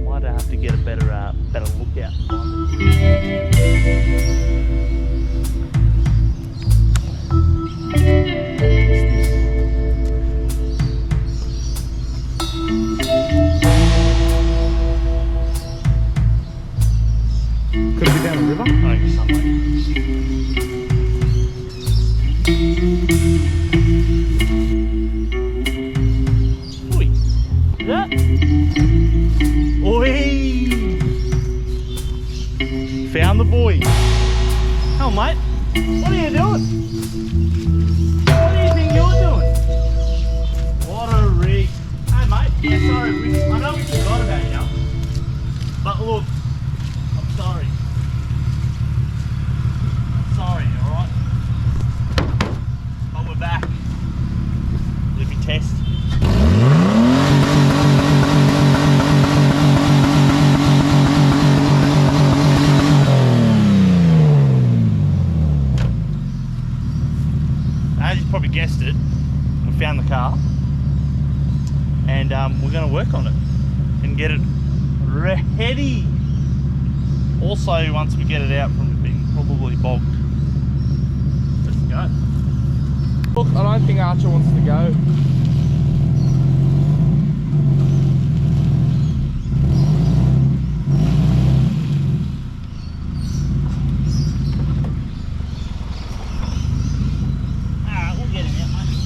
might have to get a better lookout. Could it be down the river? I think somewhere. Oi, is that? Oi! Found the boy. Oh, mate, what are you doing? What do you think you're doing? What a rig. Hey, mate, yeah, sorry, I know we forgot about you, but look, I'm sorry. Sorry, alright? But we're back. Let me test. As you probably guessed it, we found the car and we're going to work on it and get it ready. Also, once we get it out from it being probably bogged, let's go. Look, I don't think Archer wants to go. Alright, we'll get him out, mate.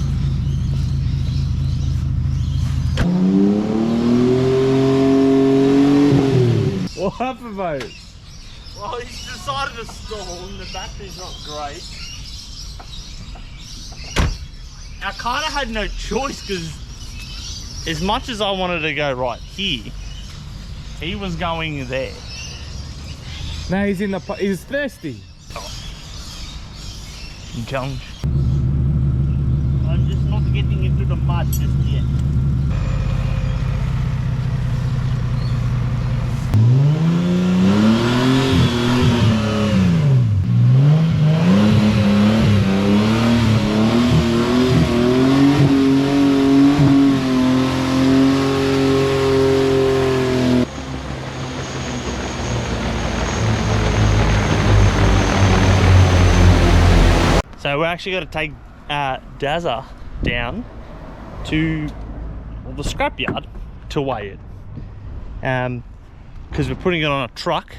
What happened, mate? Well, he's decided to stall and the battery's not great. I kind of had no choice because as much as I wanted to go right here, he was going there. No, he's in the. He's thirsty. Challenge. I'm just not getting into the mud just yet. So we're actually got to take Dazza down to the scrapyard to weigh it, because we're putting it on a truck,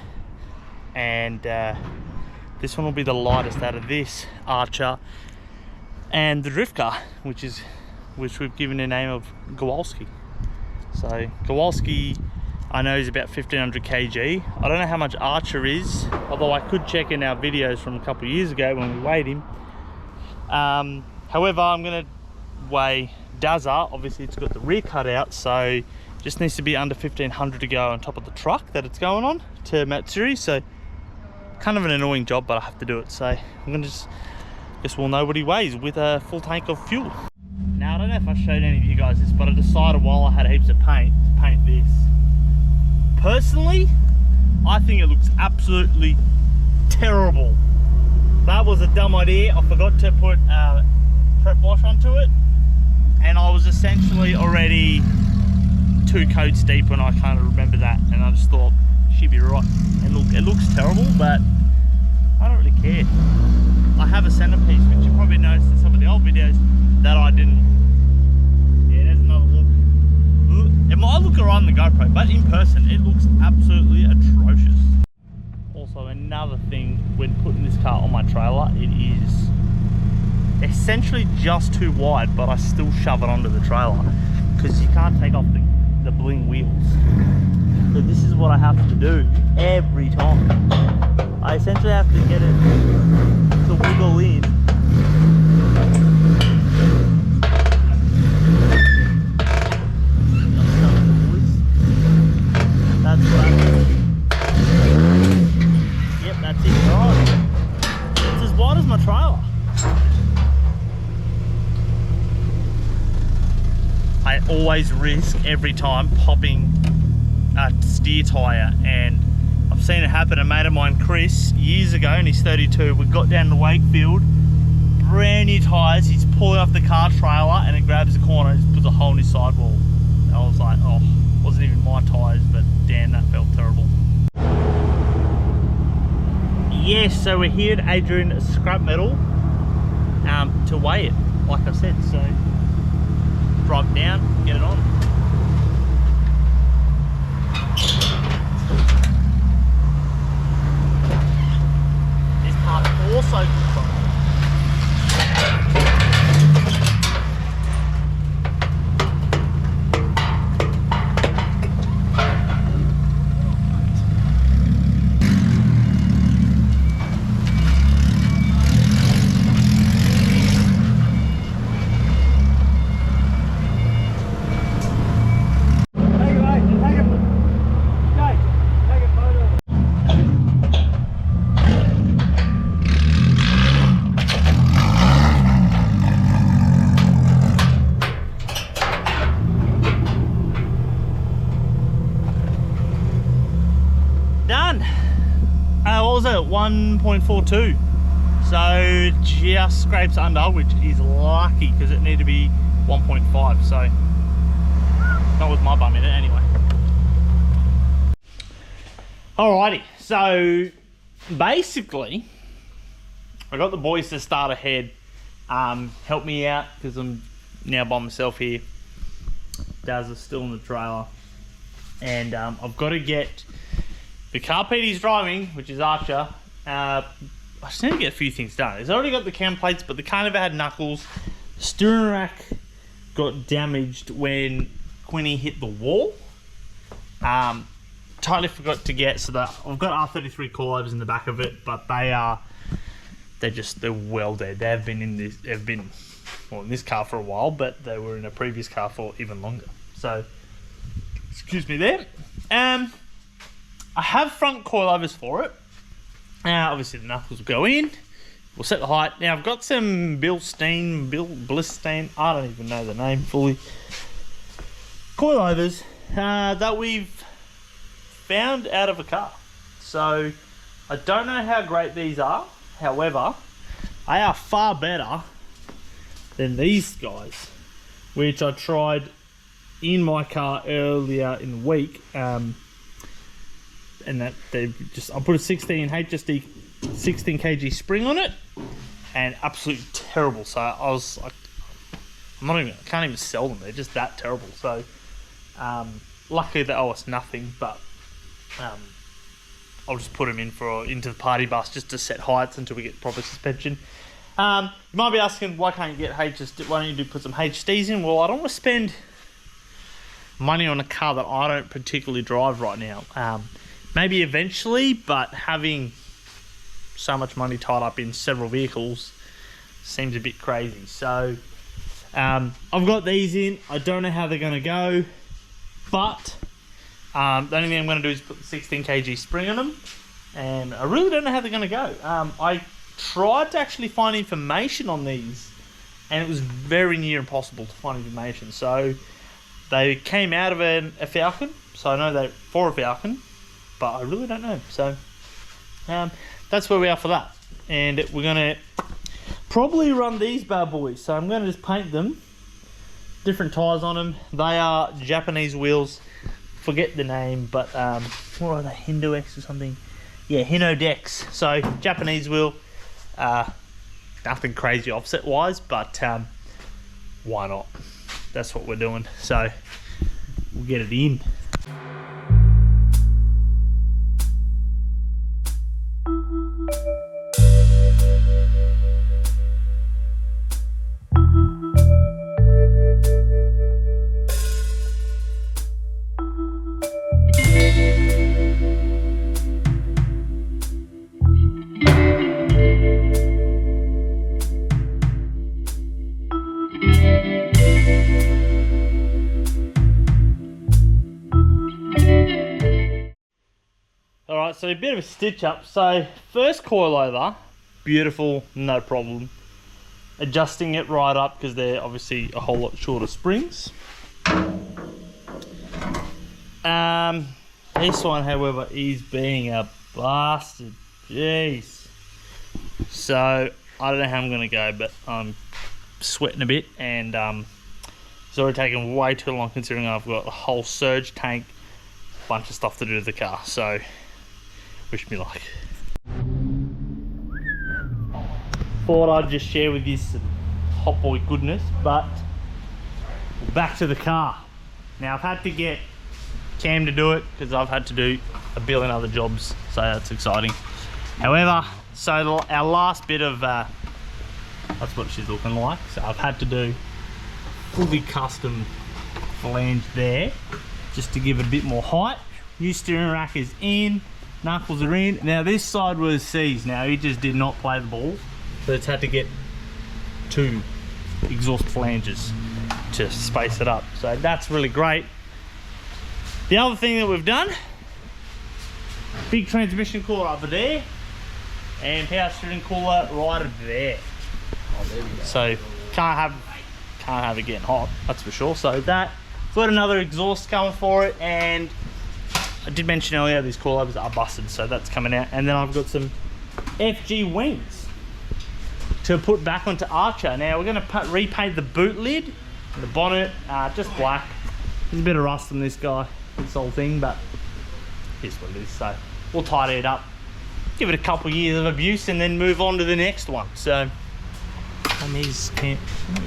and this one will be the lightest out of this Archer and the drift car, which we've given the name of Kowalski. So Kowalski, I know, is about 1500 kg. I don't know how much Archer is, although I could check in our videos from a couple of years ago when we weighed him. However, I'm going to weigh Dazza. Obviously it's got the rear cut out, so just needs to be under 1500 to go on top of the truck that it's going on to Matsuri. So kind of an annoying job, but I have to do it. So I'm going to guess we'll know what he weighs with a full tank of fuel. Now, I don't know if I showed any of you guys this, but I decided while I had heaps of paint to paint this. Personally, I think it looks absolutely terrible. That was a dumb idea. I forgot to put prep wash onto it, and I was essentially already 2 coats deep when I kind of remember that, and I just thought she'd be right. And look, it looks terrible, but I don't really care. I have a centerpiece, which you probably noticed in some of the old videos that I didn't. Yeah, there's another look. It might look alright on the GoPro, but in person it looks absolutely atrocious. Also, another thing when putting this car on my trailer, it is essentially just too wide, but I still shove it onto the trailer because you can't take off the bling wheels. So this is what I have to do every time. I essentially have to get it to wiggle in. That's what I do. Yep, that's it. Oh, it's as wide as my trailer. I always risk every time popping a steer tyre, and I've seen it happen. A mate of mine, Chris, years ago, and he's 32, we got down to Wakefield, brand new new tyres, he's pulling off the car trailer and it grabs the corner and just puts a hole in his sidewall. I was like, oh, wasn't even my tyres, but damn, that felt terrible. Yes, so we're here at Adrian Scrap Metal to weigh it, like I said. So drive down, get it on. This part's also controlled. Done. What was it? 1.42. So just scrapes under, which is lucky because it needed to be 1.5. So not with my bum in it anyway. Alrighty. So basically, I got the boys to start ahead, help me out because I'm now by myself here. Daz is still in the trailer, and I've got to get the car Petey's driving, which is Archer. I just need to get a few things done. He's already got the cam plates, but the car never had knuckles. The steering rack got damaged when Quinny hit the wall. Totally forgot to get, so that I've got R33 coilovers in the back of it, but they're well dead. They've been in this car for a while, but they were in a previous car for even longer. So excuse me there. I have front coilovers for it. Now, obviously the knuckles will go in. We'll set the height. Now, I've got some Bilstein, I don't even know the name fully, coilovers that we've found out of a car. So, I don't know how great these are. However, they are far better than these guys, which I tried in my car earlier in the week. And that I put a 16 HSD 16 kg spring on it, and absolutely terrible. So I was like, I can't even sell them. They're just that terrible. So luckily they owe us nothing, but I'll just put them into the party bus just to set heights until we get proper suspension. You might be asking, why can't you get HSD? Why don't you put some HDs in? Well, I don't want to spend money on a car that I don't particularly drive right now. Maybe eventually, but having so much money tied up in several vehicles seems a bit crazy. So I've got these in. I don't know how they're going to go, but the only thing I'm going to do is put the 16 kg spring on them, and I really don't know how they're going to go. I tried to actually find information on these, and it was very near impossible to find information. So they came out of a Falcon, so I know they're for a Falcon, but I really don't know. So that's where we are for that, and we're gonna probably run these bad boys. So I'm gonna just paint them, different tires on them. They are Japanese wheels, forget the name, but what are they, Hindu-X or something? Yeah, Hino-Dex. So Japanese wheel, nothing crazy offset wise, but why not? That's what we're doing. So we'll get it in. Alright, so a bit of a stitch up. So first coilover, beautiful, no problem. Adjusting it right up because they're obviously a whole lot shorter springs. This one, however, is being a bastard. Jeez. So I don't know how I'm gonna go, but I'm sweating a bit, and it's already taken way too long considering I've got a whole surge tank, bunch of stuff to do to the car. So wish me luck. Thought I'd just share with you some hot boy goodness, but back to the car. Now I've had to get Cam to do it because I've had to do a billion other jobs, so that's exciting. However, so our last bit of that's what she's looking like. So I've had to do fully custom flange there just to give it a bit more height. New steering rack is in, knuckles are in. Now this side was C's. Now he just did not play the ball, so it's had to get 2 exhaust flanges to space it up. So that's really great. The other thing that we've done, big transmission cooler over there and power steering cooler right over there. Oh, there we go. So can't have it getting hot, that's for sure. So that, got another exhaust coming for it, and I did mention earlier these coilovers are busted, so that's coming out. And then I've got some FG wings to put back onto Archer. Now we're going to repaint the boot lid and the bonnet, just black. There's a bit of rust on this guy, this whole thing, but here's what it is. So we'll tidy it up, give it a couple years of abuse, and then move on to the next one. So what are you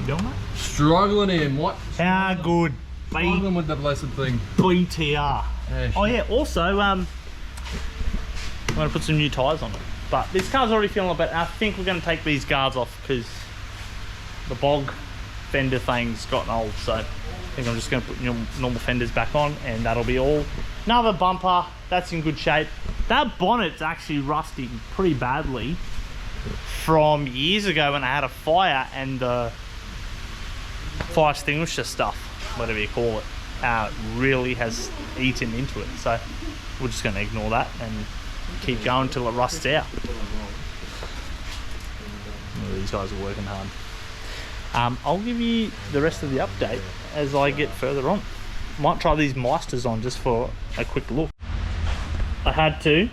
doing, mate? Struggling in, what? How good? Struggling with the blessed thing. BTR. Yeah, Oh yeah, also I'm going to put some new tyres on it. But this car's already feeling a bit. I think we're going to take these guards off because the bog fender thing's gotten old. So I think I'm just going to put normal fenders back on, and that'll be all. Another bumper, that's in good shape. That bonnet's actually rusting pretty badly from years ago when I had a fire, and the fire extinguisher stuff, whatever you call it, really has eaten into it. So we're just going to ignore that and keep going till it rusts out. Oh, these guys are working hard. I'll give you the rest of the update as I get further on. Might try these Meisters on just for a quick look. I had to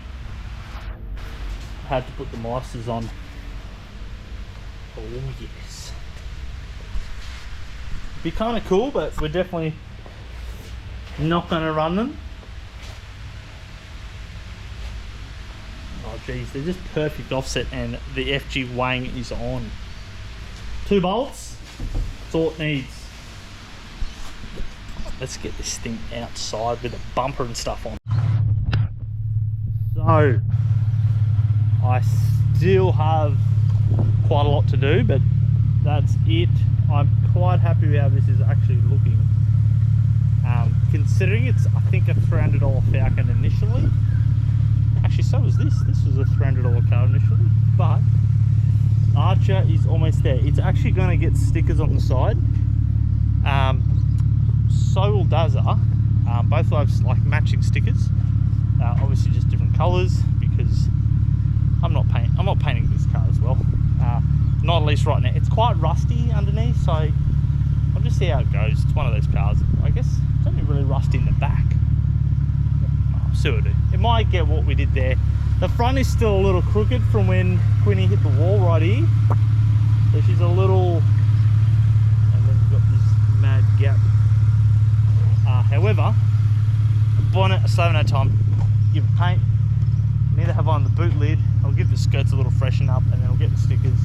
put the Meisters on. Oh yes. Be kind of cool, but we're definitely not going to run them. Oh geez, they're just perfect offset, and the FG wing is on. 2 bolts, that's all it needs. Let's get this thing outside with a bumper and stuff on. So, I still have quite a lot to do, but that's it. I'm quite happy with how this is actually looking. Considering it's, I think, a $300 Falcon initially. Actually, so was this. This was a $300 car initially, but Archer is almost there. It's actually going to get stickers on the side. So will Dazza. Both have like matching stickers. Obviously, just different colours because I'm not painting this car as well. Not at least right now. It's quite rusty underneath, so I'll just see how it goes. It's one of those cars. I guess it's only really rusty in the back. I'll see what I do. It might get what we did there. The front is still a little crooked from when Quinny hit the wall right here. So she's a little, and then we've got this mad gap. However, the bonnet, I still haven't had time. Give it paint. Need to have on the boot lid. I'll give the skirts a little freshen up, and then we'll get the stickers.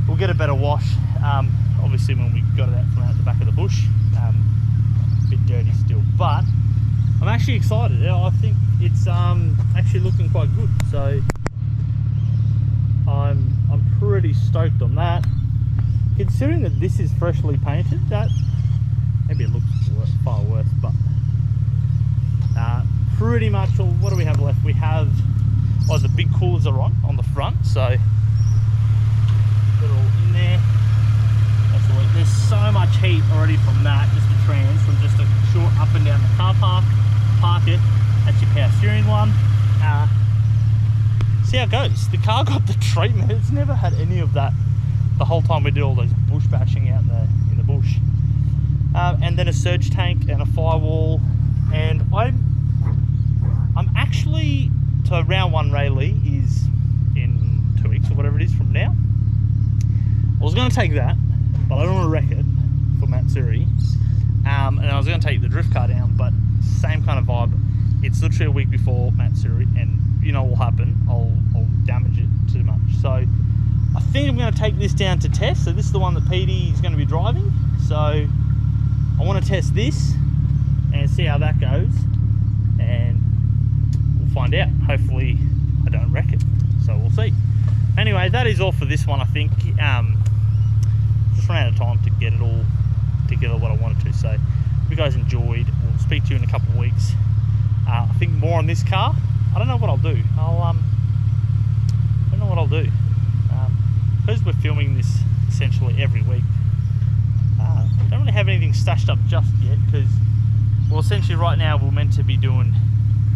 We'll get a better wash. Obviously, when we got it out from out the back of the bush, a bit dirty still, but I'm actually excited. I think it's actually looking quite good. So I'm pretty stoked on that. Considering that this is freshly painted, that maybe it looks far worse, but pretty much all. What do we have left? We have, the big coolers are on the front, so they're all in there. That's all. There's so much heat already from that, just the trans, from just a short up and down the car park it. That's your power steering one. See how it goes. The car got the treatment. It's never had any of that the whole time we did all those bush bashing out in the bush. And then a surge tank and a firewall, and I'm actually, so round 1 rally is in 2 weeks or whatever it is from now. I was going to take that, but I don't want to wreck it for Matsuri. And I was going to take the drift car down, but same kind of vibe. It's literally a week before Matsuri, and you know what will happen? I'll damage it too much. So I think I'm going to take this down to test. So this is the one that PD is going to be driving. So I want to test this and see how that goes, and we'll find out. Hopefully I don't wreck it, so we'll see. Anyway, that is all for this one, I think. Just ran out of time to get it all together what I wanted to. So if you guys enjoyed, we'll speak to you in a couple of weeks. I think more on this car. I don't know what I'll do. I don't know what I'll do. Because we're filming this essentially every week, I don't really have anything stashed up just yet, because, well, essentially right now we're meant to be doing,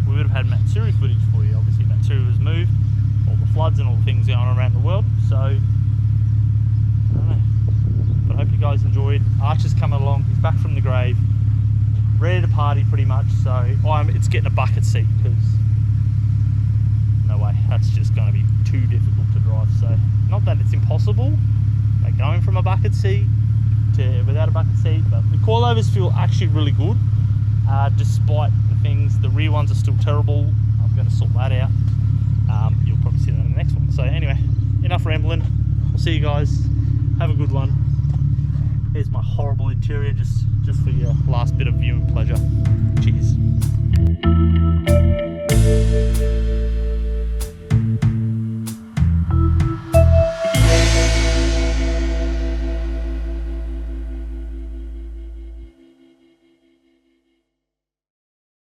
we would have had Matsuri footage for you. Obviously Matsuri was moved, all the floods and all the things going on around the world, so I don't know. But I hope you guys enjoyed. Archer's coming along, he's back from the grave, ready to party pretty much. So it's getting a bucket seat, because no way, that's just going to be too difficult to drive. So not that it's impossible, like going from a bucket seat to without a bucket seat, but the coilovers feel actually really good, despite the things. The rear ones are still terrible. I'm going to sort that out. You'll probably see that in the next one. So anyway, enough rambling. I'll see you guys. Have a good one. Here's my horrible interior, just for your last bit of viewing pleasure. Cheers.